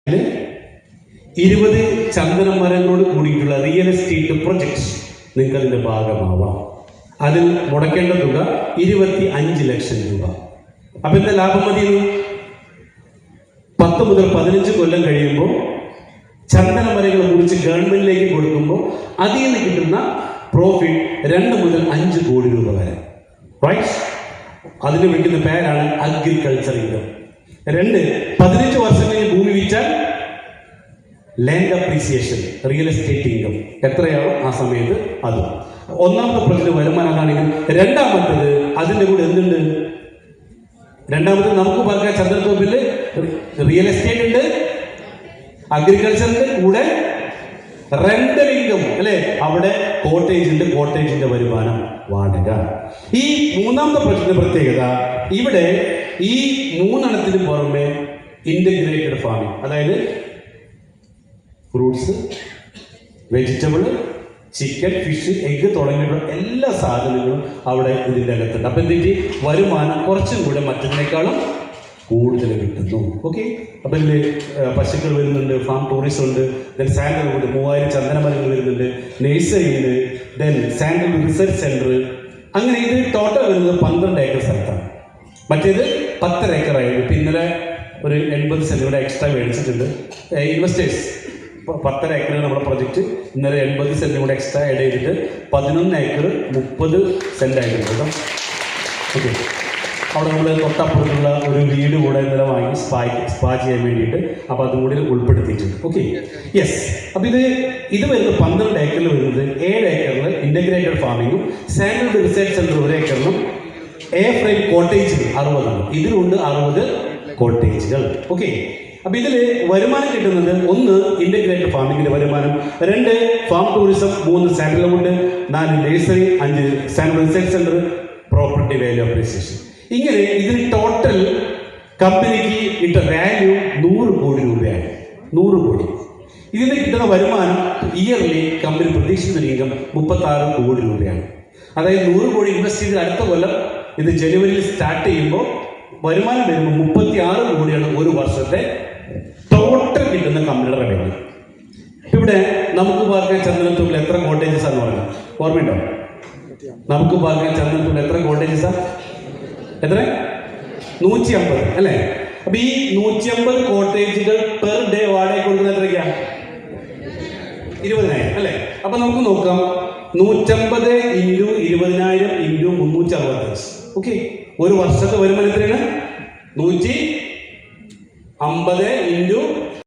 20 ചന്ദന മരങ്ങളോട് കൂടിയിട്ടുള്ള real estate projects നിങ്ങൾക്ക് അതിന്റെ ഭാഗമാവാം. അതിൽ മുടക്കേണ്ട തുക 25 ലക്ഷം രൂപ. അപ്പൊ എന്താ ലാഭം മതിയെന്ന് 10 മുതൽ 15 കൊല്ലം കഴിയുമ്പോൾ ചന്ദന മരങ്ങൾ മുറിച്ച് ഗവൺമെന്റിലേക്ക് കൊടുക്കുമ്പോൾ അതിൽ നിന്ന് കിട്ടുന്ന പ്രോഫിറ്റ് 2 മുതൽ 5 കോടി രൂപ വരെ. റൈറ്റ്? അതിന് വിളിക്കുന്ന പേരാണ് അഗ്രികൾച്ചർ ഇൻകം. 15 വർഷം കഴിഞ്ഞ് ഭൂമി വിറ്റാൽ land appreciation, real estate income എത്രയാണോ ആ സമയത്ത് അത്. ഒന്നാമത്തെ പ്രശ്നം വരുമാനമാണെങ്കിൽ, രണ്ടാമത്തത് അതിന്റെ കൂടെ എന്തുണ്ട്? രണ്ടാമത് നമുക്ക് പറഞ്ഞ ചന്ദ്രത്തോപ്പില് റിയൽ എസ്റ്റേറ്റ് ഉണ്ട്, അഗ്രികൾച്ചറിന്റെ കൂടെ റെന്റൽ ഇൻകം അല്ലെ, അവിടെ കോട്ടേജ് ഉണ്ട്, കോട്ടേജിന്റെ വരുമാനം വാടക. ഈ മൂന്നാമത്തെ പ്രശ്നത്തിന്റെ പ്രത്യേകത, ഇവിടെ ഈ 3 പുറമെ ഇന്റഗ്രേറ്റഡ് ഫാമിംഗ്, അതായത് fruits, vegetable, chicken, fish, egg തുടങ്ങിയുള്ള എല്ലാ സാധനങ്ങളും അവിടെ ഇതിൻ്റെ അകത്തുണ്ട്. അപ്പം എന്തെങ്കിൽ വരുമാനം കുറച്ചും കൂടെ മറ്റതിനേക്കാളും കൂടുതൽ കിട്ടുന്നു. ഓക്കെ, അപ്പം ഇതിൽ പശുക്കൾ വരുന്നുണ്ട്, ഫാം ടൂറിസം ഉണ്ട്, ദെൻ സാൻഡൽവുഡ് 3000 ചന്ദനമരങ്ങൾ വരുന്നുണ്ട്, നേഴ്സറി ഉണ്ട്, ദെൻ സാൻഡൽവുഡ് റിസർച്ച് സെന്റർ. അങ്ങനെ ഇത് ടോട്ടൽ വരുന്നത് 12 ഏക്കർ സ്ഥലത്താണ്. മറ്റേത് 10 ഏക്കറായിരുന്നു. പിന്നെ ഒരു 80 സെന്റ് കൂടെ എക്സ്ട്രാ മേടിച്ചിട്ടുണ്ട് ഇൻവെസ്റ്റേഴ്സ്. 10 ഏക്കർ നമ്മുടെ പ്രൊജക്ട്. ഇന്നലെ 80 സെന്റ് കൂടെ എക്സ്ട്രാ ആഡ് ചെയ്തിട്ട് 11 ഏക്കർ 30 സെന്റ് ആയിട്ടുണ്ട് കേട്ടോ. ഓക്കെ, അവിടെ നമ്മൾ തൊട്ടപ്പുറത്തുള്ള ഒരു വീട് കൂടെ ഇന്നലെ വാങ്ങി സ്പാ ചെയ്യാൻ വേണ്ടിയിട്ട്, അപ്പോൾ അതും കൂടി ഉൾപ്പെടുത്തിയിട്ടുണ്ട്. Okay, yes. അപ്പം ഇത് വരുന്നത് 12 ഏക്കറിൽ വരുന്നത് 7 ഏക്കറിൽ ഇന്റഗ്രേറ്റഡ് ഫാമിങ്ങും സാൻഡൽവുഡ് റിസർച്ച് സെന്റർ 1 ഏക്കറിലും എയർ ഫ്രെയിം കോട്ടേജ് 60 ആണ്. ഇതിലുണ്ട് 60 കോട്ടേജുകൾ. ഓക്കെ, അപ്പൊ ഇതില് വരുമാനം കിട്ടുന്നത് 1 ഇന്റഗ്രേറ്റഡ് ഫാമിങ്ങിന്റെ വരുമാനം, 2 farm tourism, 3 sandalwood, 4 nursery, 5 sandalwood research centre, property value appreciation. ഇങ്ങനെ ഇതിന് ടോട്ടൽ കമ്പനിക്ക് ഇട്ട വാല്യൂ 100 കോടി രൂപയാണ്. 100 കോടി. ഇതിന് കിട്ടുന്ന വരുമാനം ഇയർലി കമ്പനി പ്രതീക്ഷിക്കുന്ന ഇൻകം 36 കോടി രൂപയാണ്. അതായത് 100 കോടി ഇൻവെസ്റ്റ് ചെയ്ത് അടുത്ത കൊല്ലം ഇത് ജനുവരിയിൽ സ്റ്റാർട്ട് ചെയ്യുമ്പോൾ വരുമാനം വരുമ്പോൾ 36 കോടിയാണ് ഒരു വർഷത്തെ ടോട്ടൽ കിട്ടുന്ന കമ്പനിയുടെ റവന്യൂ. ഇവിടെ നമുക്ക് പാർക്കാൻ ചന്ദനത്തൂരിൽ എത്ര കോട്ടേജസ് ആണെന്ന് പറഞ്ഞത് ഓർമ്മയുണ്ടോ? നമുക്ക് പാർക്കാൻ ചന്ദനത്തൂരിൽ എത്ര കോട്ടേജസാ? എത്ര? 150 അല്ലേ? അപ്പൊ ഈ 150 കോട്ടേജുകൾ പെർ ഡേ വാടക കൊടുക്കുന്ന എത്രയ്ക്കാണ്? 20,000 അല്ലേ? അപ്പൊ നമുക്ക് നോക്കാം, 150 × 20,000 × 365. ഓക്കെ, ഒരു വർഷത്തെ വരുമാനം എത്രയാണ്? 150 ×